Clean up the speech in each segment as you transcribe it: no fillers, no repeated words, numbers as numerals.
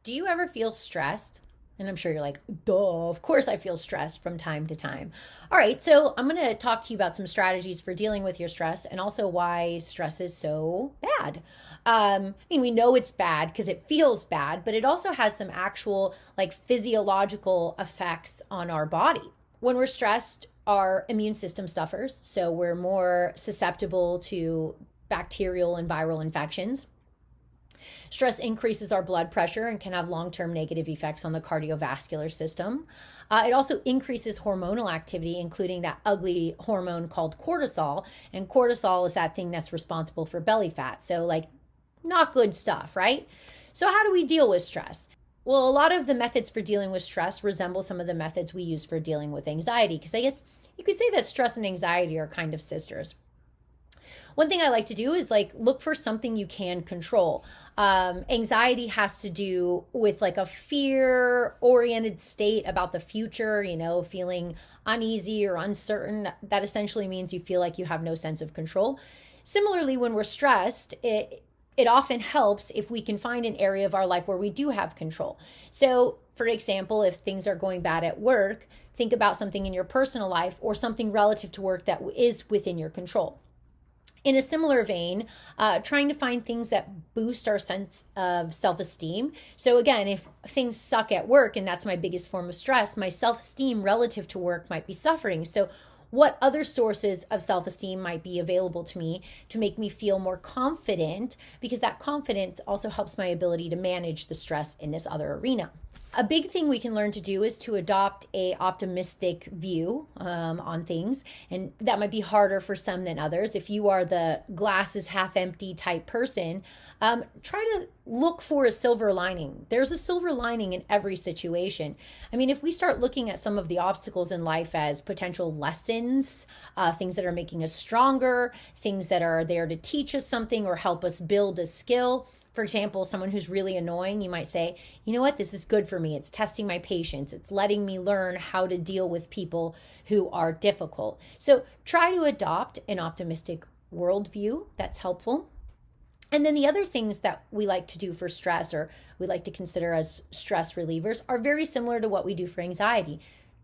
Do you ever feel stressed? And I'm sure you're like, duh, of course I feel stressed from time to time. All right, so I'm going to talk to you about some strategies for dealing with your stress and also why stress is so bad. We know it's bad because it feels bad, but it also has some actual like physiological effects on our body. When we're stressed, our immune system suffers, so we're more susceptible to bacterial and viral infections. Stress increases our blood pressure and can have long-term negative effects on the cardiovascular system. It also increases hormonal activity, including that ugly hormone called cortisol. And cortisol is that thing that's responsible for belly fat. So, like, not good stuff, right? So, how do we deal with stress? Well, a lot of the methods for dealing with stress resemble some of the methods we use for dealing with anxiety, because I guess you could say that stress and anxiety are kind of sisters. One thing I like to do is like look for something you can control. Anxiety has to do with like a fear oriented state about the future, feeling uneasy or uncertain. That essentially means you feel like you have no sense of control. Similarly, when we're stressed, it often helps if we can find an area of our life where we do have control. So, for example, if things are going bad at work, think about something in your personal life or something relative to work that is within your control. In a similar vein, trying to find things that boost our sense of self-esteem. So again, if things suck at work and that's my biggest form of stress, my self-esteem relative to work might be suffering. So what other sources of self-esteem might be available to me to make me feel more confident? Because that confidence also helps my ability to manage the stress in this other arena. A big thing we can learn to do is to adopt a optimistic view on things, and that might be harder for some than others. If you are the glass is half empty type person, try to look for a silver lining. There's a silver lining in every situation. If we start looking at some of the obstacles in life as potential lessons, things that are making us stronger, things that are there to teach us something or help us build a skill. For example, someone who's really annoying, you might say, you know what, this is good for me. It's testing my patience. It's letting me learn how to deal with people who are difficult. So try to adopt an optimistic worldview. That's helpful. And then the other things that we like to do for stress, or we like to consider as stress relievers, are very similar to what we do for anxiety.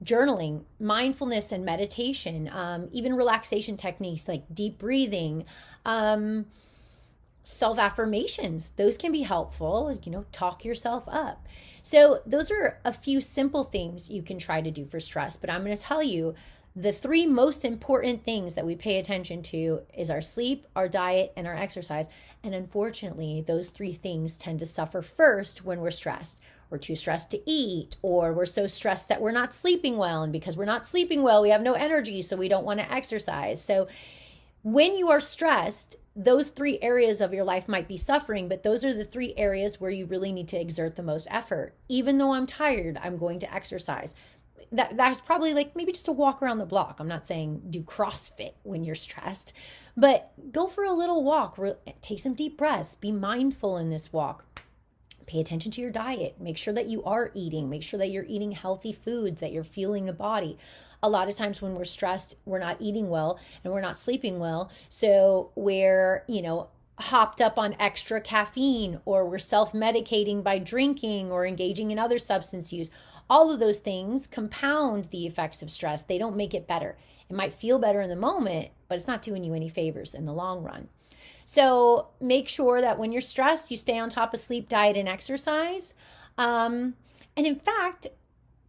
Journaling, mindfulness and meditation, even relaxation techniques like deep breathing, self-affirmations, those can be helpful, talk yourself up. So those are a few simple things you can try to do for stress, but I'm going to tell you the three most important things that we pay attention to is our sleep, our diet, and our exercise. And unfortunately, those three things tend to suffer first when we're stressed. We're too stressed to eat, or we're so stressed that we're not sleeping well. And because we're not sleeping well, we have no energy, so we don't want to exercise. So when you are stressed, those three areas of your life might be suffering, but those are the three areas where you really need to exert the most effort. Even though I'm tired, I'm going to exercise. That's probably like maybe just a walk around the block. I'm not saying do CrossFit when you're stressed, but go for a little walk, take some deep breaths, be mindful in this walk. Pay attention to your diet. Make sure that you are eating. Make sure that you're eating healthy foods, that you're fueling the body. A lot of times when we're stressed, we're not eating well and we're not sleeping well. So we're, hopped up on extra caffeine, or we're self-medicating by drinking or engaging in other substance use. All of those things compound the effects of stress. They don't make it better. It might feel better in the moment, but it's not doing you any favors in the long run. So make sure that when you're stressed, you stay on top of sleep, diet, and exercise. And in fact,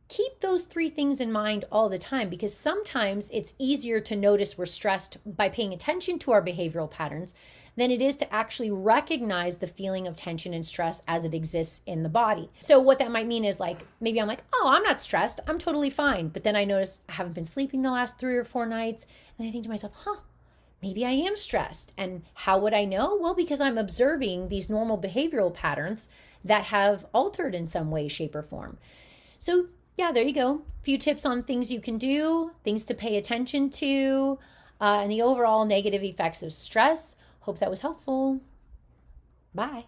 keep those three things in mind all the time, because sometimes it's easier to notice we're stressed by paying attention to our behavioral patterns than it is to actually recognize the feeling of tension and stress as it exists in the body. So what that might mean is like, maybe I'm like, oh, I'm not stressed. I'm totally fine. But then I notice I haven't been sleeping the last 3 or 4 nights. And I think to myself, maybe I am stressed. And how would I know? Well, because I'm observing these normal behavioral patterns that have altered in some way, shape, or form. So yeah, there you go. A few tips on things you can do, things to pay attention to, and the overall negative effects of stress. Hope that was helpful. Bye.